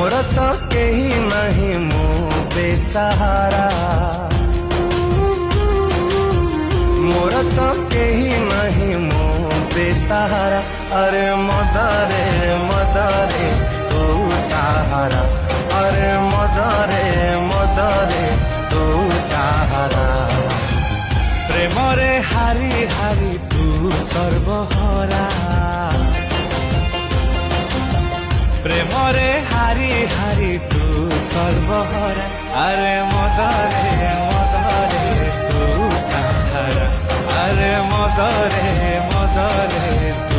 मोर तो केही नहीं मु बेसहारा मोर तो केही नहीं मु बेसहारा अरे मदरे मदरे तू सहारा अरे मदरे मदरे तू सहारा प्रेम रे हारी हारी तू सर्वहरा प्रेम रे हारी हारी तू सर्वहरा अरे मदरे मदरे तू सहारा अरे मदरे मदरे